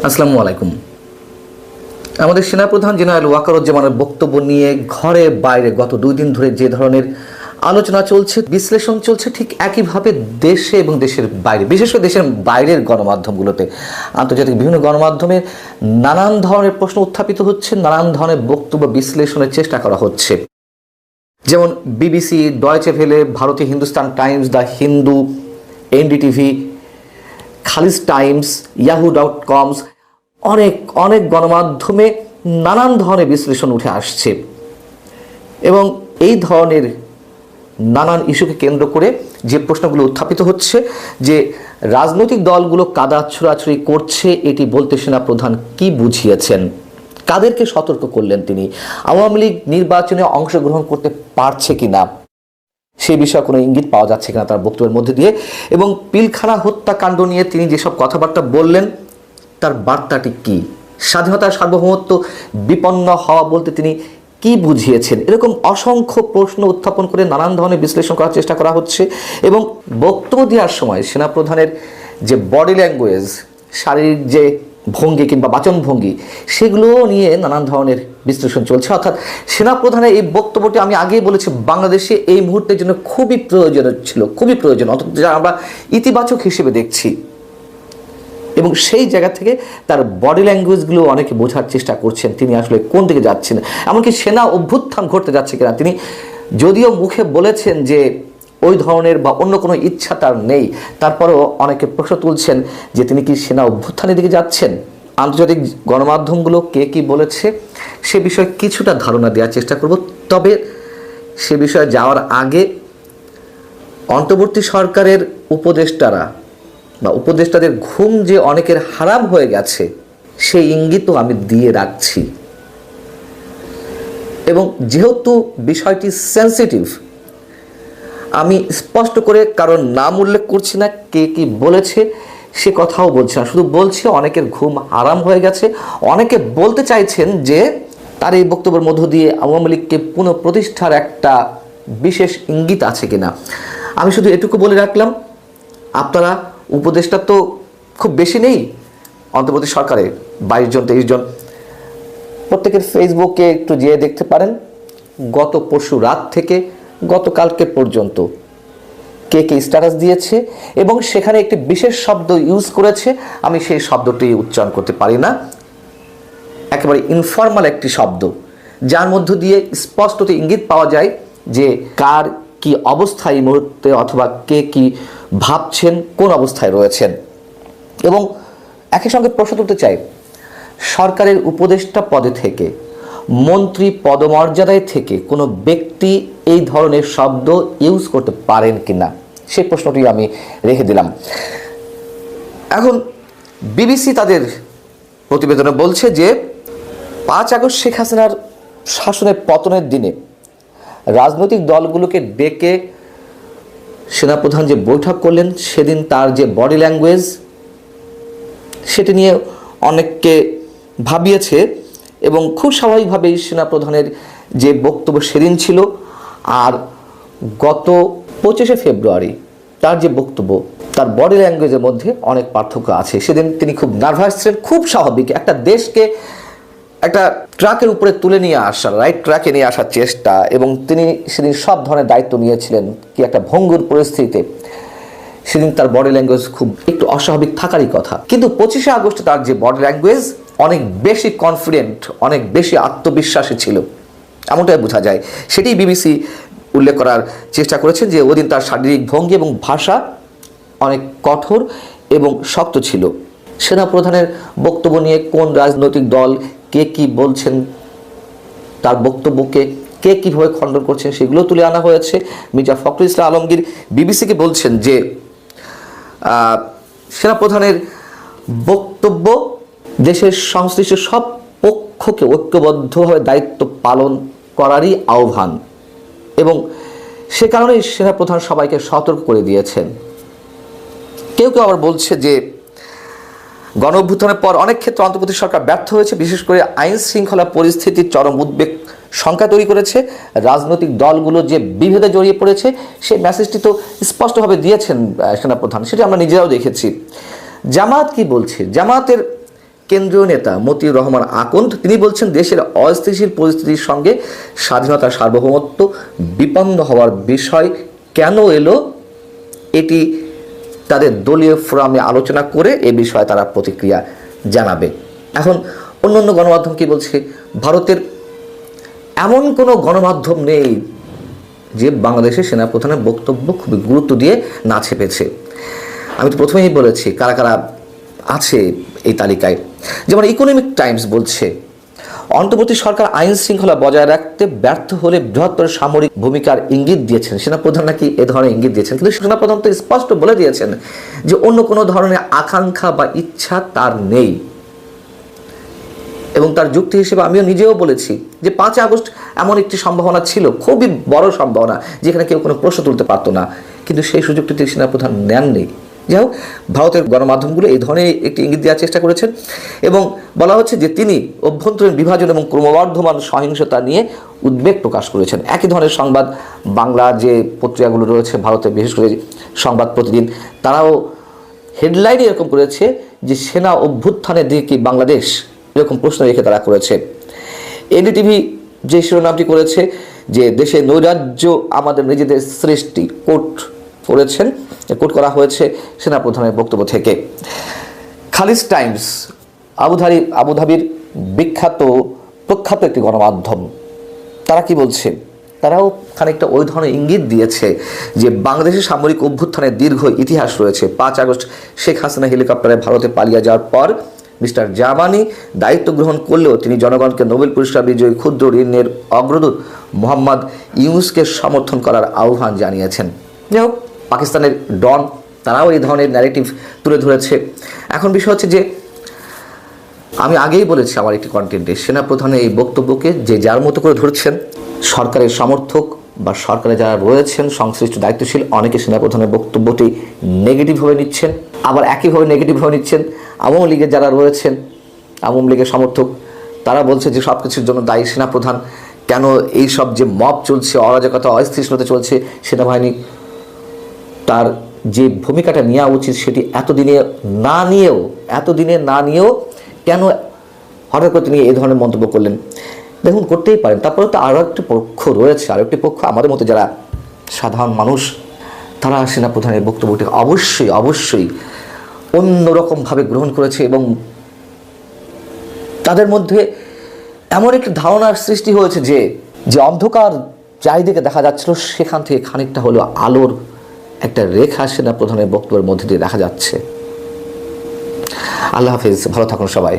আসসালামু আলাইকুম। আমাদের সেনাপ্রধান জেনারেল ওয়াকারুজ্জামানের বক্তব্য নিয়ে ঘরে বাইরে গত 2 দিন ধরে যে ধরনের আলোচনা চলছে, বিশ্লেষণ চলছে, ঠিক একইভাবে দেশে এবং দেশের বাইরে, বিশেষ করে দেশের বাইরের গণমাধ্যমগুলোতে, আন্তর্জাতিক বিভিন্ন গণমাধ্যমে নানান ধরনের প্রশ্ন উত্থাপিত হচ্ছে, নানান ধরনের বক্তব্য বিশ্লেষণের চেষ্টা করা হচ্ছে। যেমন বিবিসি, ডয়েচে ভেলে, ভারতীয় Hindustan Times, the Hindu, NDTV, Khaleej Times, yahoo.com, অনেক গণমাধ্যমে নানান ধরনের বিশ্লেষণ উঠে আসছে এবং এই ধরনের নানান ইস্যুকে কেন্দ্র করে যে প্রশ্নগুলো উত্থাপিত হচ্ছে যে রাজনৈতিক দলগুলো কাদা ছোড়াছুড়ি করছে, এটি বলতে সেনাপ্রধান কি বুঝিয়েছেন, কাদেরকে সতর্ক করলেন তিনি, আওয়ামী লীগ নির্বাচনে অংশগ্রহণ করতে পারছে কিনা সেই বিষয়ে কোনো ইঙ্গিত পাওয়া যাচ্ছে কিনা তার বক্তব্যের মধ্যে দিয়ে, এবং পিলখানা হত্যাকাণ্ড নিয়ে তিনি যেসব কথাবার্তা বললেন তার বার্তাটি কি, স্বাধীনতার সার্বভৌমত্ব বিপন্ন হওয়া বলতে তিনি কি বুঝিয়েছেন, এরকম অসংখ্য প্রশ্ন উত্থাপন করে নানান ধরনের বিশ্লেষণ করার চেষ্টা করা হচ্ছে। এবং বক্তব্য দেওয়ার সময় সেনাপ্রধানের যে বডি ল্যাঙ্গুয়েজ, শারীরিক যে ভঙ্গি কিংবা বাচনভঙ্গি, সেগুলো নিয়ে নানান ধরনের বিশ্লেষণ চলছে। অর্থাৎ সেনাপ্রধানের এই বক্তব্যটি আমি আগেই বলেছি বাংলাদেশে এই মুহূর্তের জন্য খুবই প্রয়োজন ছিল, খুবই প্রয়োজন, অন্তত যা আমরা ইতিবাচক হিসেবে দেখছি। এবং সেই জায়গা থেকে তার বডি ল্যাঙ্গুয়েজগুলো অনেকে বোঝার চেষ্টা করছেন তিনি আসলে কোন দিকে যাচ্ছেন, এমনকি সেনা অভ্যুত্থান ঘটতে যাচ্ছে কিনা। তিনি যদিও মুখে বলেছেন যে ওই ধরনের বা অন্য কোনো ইচ্ছা তার নেই, তারপরেও অনেকে প্রশ্ন তুলছেন যে তিনি কি সেনা অভ্যুত্থানের দিকে যাচ্ছেন। আন্তর্জাতিক গণমাধ্যমগুলো কে কি বলেছে সে বিষয়ে কিছুটা ধারণা দেওয়ার চেষ্টা করব। তবে সে বিষয়ে যাওয়ার আগে অন্তর্বর্তী সরকারের উপদেষ্টারা বা উপদেষ্টাদের ঘুম যে অনেকের হারাম হয়ে গেছে সেই ইঙ্গিতও আমি দিয়ে রাখছি। এবং যেহেতু বিষয়টি সেন্সিটিভ, আমি স্পষ্ট করে কারণ নাম উল্লেখ করছি না, কে কি বলেছে সে কথাও বলছি না, শুধু বলছি অনেকের ঘুম হারাম হয়ে গেছে। অনেকে বলতে চাইছেন যে তার এই বক্তব্যের মধ্য দিয়ে আওয়ামী লীগকে পুনঃপ্রতিষ্ঠার একটা বিশেষ ইঙ্গিত আছে কিনা। আমি শুধু এটুকু বলে রাখলাম, আপনারা উপদেষ্টা তো খুব বেশি নেই অন্তর্বর্তী সরকারে, 22 জন 23 জন, প্রত্যেকের ফেসবুকে একটু যেয়ে দেখতে পারেন গত পরশু রাত থেকে গতকালকে পর্যন্ত কে কে স্ট্যাটাস দিয়েছে এবং সেখানে একটি বিশেষ শব্দ ইউজ করেছে। আমি সেই শব্দটি উচ্চারণ করতে পারি না, একেবারে ইনফর্মাল একটি শব্দ যার মধ্য দিয়ে স্পষ্টত ইঙ্গিত পাওয়া যায় যে কার কি অবস্থা এই মুহূর্তে, অথবা কে কি ভাবছেন, কোন অবস্থায় রয়েছেন। এবং একই সঙ্গে প্রশ্ন তুলতে চাই, সরকারের উপদেষ্টা পদে থেকে, মন্ত্রী পদমর্যাদায় থেকে কোনো ব্যক্তি এই ধরনের শব্দ ইউজ করতে পারেন কিনা সেই প্রশ্নটি আমি রেখে দিলাম। এখন বিবিসি তাদের প্রতিবেদনে বলছে যে 5 আগস্ট শেখ হাসিনার শাসনের পতনের দিনে রাজনৈতিক দলগুলোকে ডেকে সেনাপ্রধান যে বৈঠক করলেন, সেদিন তার যে বডি ল্যাঙ্গুয়েজ সেটি নিয়ে অনেককে ভাবিয়েছে এবং খুব স্বাভাবিকভাবেই সেনাপ্রধানের যে বক্তব্য সেদিন ছিল আর গত 25শে ফেব্রুয়ারি তার যে বক্তব্য, তার বডি ল্যাঙ্গুয়েজের মধ্যে অনেক পার্থক্য আছে। সেদিন তিনি খুব নার্ভাস ছিলেন, খুব স্বাভাবিক, একটা দেশকে একটা ট্রাকের উপরে তুলে নিয়ে আসা, রাইট ট্র্যাকে নিয়ে আসার চেষ্টা, এবং তিনি সেদিন সব ধরনের দায়িত্ব নিয়েছিলেন কি একটা ভঙ্গুর পরিস্থিতিতে। সেদিন তার বডি ল্যাঙ্গুয়েজ খুব একটু অস্বাভাবিক থাকারই কথা, কিন্তু 25শে আগস্টে তার যে বডি ল্যাঙ্গুয়েজ অনেক বেশি কনফিডেন্ট, অনেক বেশি আত্মবিশ্বাসী ছিল, এমনটাই বোঝা যায়। সেটি বিবিসি উল্লেখ করার চেষ্টা করেছেন যে ওদিন তার শারীরিক ভঙ্গি এবং ভাষা অনেক কঠোর এবং শক্ত ছিল। সেনাপ্রধানের বক্তব্য নিয়ে কোন রাজনৈতিক দল কে কি বলছেন, তার বক্তব্যকে কে কীভাবে খণ্ডন করছেন সেগুলো তুলে আনা হয়েছে। মির্জা ফখরুল ইসলাম আলমগীর বিবিসিকে বলছেন যে সেনাপ্রধানের বক্তব্য দেশের সংশ্লিষ্ট সব পক্ষকে ঐক্যবদ্ধভাবে দায়িত্ব পালন করারই আহ্বান, এবং সে কারণেই সেনাপ্রধান সবাইকে সতর্ক করে দিয়েছেন। কেউ কেউ আবার বলছে যে গণ অভ্যুত্থানের পর অনেক ক্ষেত্রে অন্তর্বর্তী সরকার ব্যর্থ হয়েছে, বিশেষ করে আইন শৃঙ্খলা পরিস্থিতির চরম উদ্বেগ শঙ্কা তৈরি করেছে, রাজনৈতিক দলগুলো যে বিভেদে জড়িয়ে পড়েছে সেই মেসেজটি তো স্পষ্টভাবে দিয়েছেন সেনাপ্রধান, সেটা আমরা নিজেরাও দেখেছি। জামাত কি বলছে, জামাতের কেন্দ্রীয় নেতা মতিউর রহমান আকন্দ তিনি বলছেন, দেশের অস্থিতিশীল পরিস্থিতির সঙ্গে স্বাধীনতার সার্বভৌমত্ব বিপন্ন হওয়ার বিষয় কেন এলো, এটি তাদের দলীয় ফোরামে আলোচনা করে এ বিষয়ে তারা প্রতিক্রিয়া জানাবে। এখন অন্য গণমাধ্যম কি বলছে, ভারতের এমন কোনো গণমাধ্যম নেই যে বাংলাদেশের সেনাপ্রধানের বক্তব্য খুবই গুরুত্ব দিয়ে না ছেপেছে। আমি তো প্রথমেই বলেছি কারা কারা আছে এই তালিকায়। যেমন ইকোনমিক টাইমস বলছে, অন্তর্বর্তী সরকার আইন শৃঙ্খলা বজায় রাখতে ব্যর্থ হলে বৃহত্তর সামরিক ভূমিকার ইঙ্গিত দিয়েছেন। সেনাপ্রধান নাকি এ ধরনের ইঙ্গিত দিয়েছেন, কিন্তু সেনাপ্রধান তো স্পষ্ট বলে দিয়েছেন যে অন্য কোনো ধরনের আকাঙ্ক্ষা বা ইচ্ছা তার নেই। এবং তার যুক্তি হিসেবে আমিও নিজেও বলেছি যে 5 আগস্ট এমন একটি সম্ভাবনা ছিল, খুবই বড় সম্ভাবনা, যেখানে কেউ কোনো প্রশ্ন তুলতে পারতো না, কিন্তু সেই সুযোগটি সেনাপ্রধান নেননি। যাই হোক, ভারতের গণমাধ্যমগুলো এই ধরনের একটি ইঙ্গিত দেওয়ার চেষ্টা করেছেন এবং বলা হচ্ছে যে তিনি অভ্যন্তরীণ বিভাজন এবং ক্রমবর্ধমান সহিংসতা নিয়ে উদ্বেগ প্রকাশ করেছেন। একই ধরনের সংবাদ বাংলা যে পত্রিকাগুলো রয়েছে ভারতে, বিশেষ করে সংবাদ প্রতিদিন, তারাও হেডলাইনে এরকম করেছে যে সেনা অভ্যুত্থানের দিকে কি বাংলাদেশ, এরকম প্রশ্ন রেখে তারা করেছে। এনডিটিভি যে শিরোনামটি করেছে যে দেশে নৈরাজ্য আমাদের নিজেদের সৃষ্টি, কোট করা হয়েছে সেনাপ্রধানের বক্তব্য থেকে। খালিজ টাইমস আবুধাবির প্রখ্যাত একটি গণমাধ্যম, তারা কি বলছে, তারাও খানিকটা ওই ধরনের ইঙ্গিত দিয়েছে যে বাংলাদেশের সামরিক অভ্যুত্থানের দীর্ঘ ইতিহাস রয়েছে। 5 আগস্ট শেখ হাসিনা হেলিকপ্টারে ভারতে পালিয়ে যাওয়ার পর মিস্টার জামানি দায়িত্ব গ্রহণ করলেও তিনি জনগণকে নোবেল পুরস্কার বিজয়ী ক্ষুদ্র ঋণের অগ্রদূত মোহাম্মদ ইউনুসকে সমর্থন করার আহ্বান জানিয়েছেন। যাই হোক, পাকিস্তানের ডন তারাও এই ধরনের ন্যারেটিভ তুলে ধরেছে। এখন বিষয় হচ্ছে যে আমি আগেই বলেছি আমার একটি কন্টেন্টে, সেনাপ্রধানের এই বক্তব্যকে যে যার মতো করে ধরছেন, সরকারের সমর্থক বা সরকারে যারা রয়েছেন সংশ্লিষ্ট দায়িত্বশীল, অনেকে সেনাপ্রধানের বক্তব্যটি নেগেটিভভাবে নিচ্ছেন, আবার একইভাবে নেগেটিভভাবে নিচ্ছেন আওয়ামী লীগের যারা রয়েছেন, আওয়ামী লীগের সমর্থক, তারা বলছে যে সব কিছুর জন্য দায়ী সেনাপ্রধান। কেন এই সব যে মব চলছে, অরাজকতা, অস্থিতিশীলতা চলছে, সেনাবাহিনী তার যে ভূমিকাটা নেওয়া উচিত সেটি এতদিনে না নিয়েও কেন হঠাৎ করে তিনি এই ধরনের মন্তব্য করলেন? দেখুন, করতেই পারেন। তারপরে তো আরও একটি পক্ষ রয়েছে, আরও একটি পক্ষ আমাদের মতো যারা সাধারণ মানুষ, তারা সেনাপ্রধানের বক্তব্যটি অবশ্যই অন্যরকমভাবে গ্রহণ করেছে এবং তাদের মধ্যে এমন একটি ধারণার সৃষ্টি হয়েছে যে অন্ধকার চারিদিকে দেখা যাচ্ছিল, সেখান থেকে খানিকটা হলেও আলোর একটা রেখা সেনাপ্রধানের বক্তব্যের মধ্যে দিয়ে দেখা যাচ্ছে। আল্লাহ হাফেজ, ভালো থাকুন সবাই।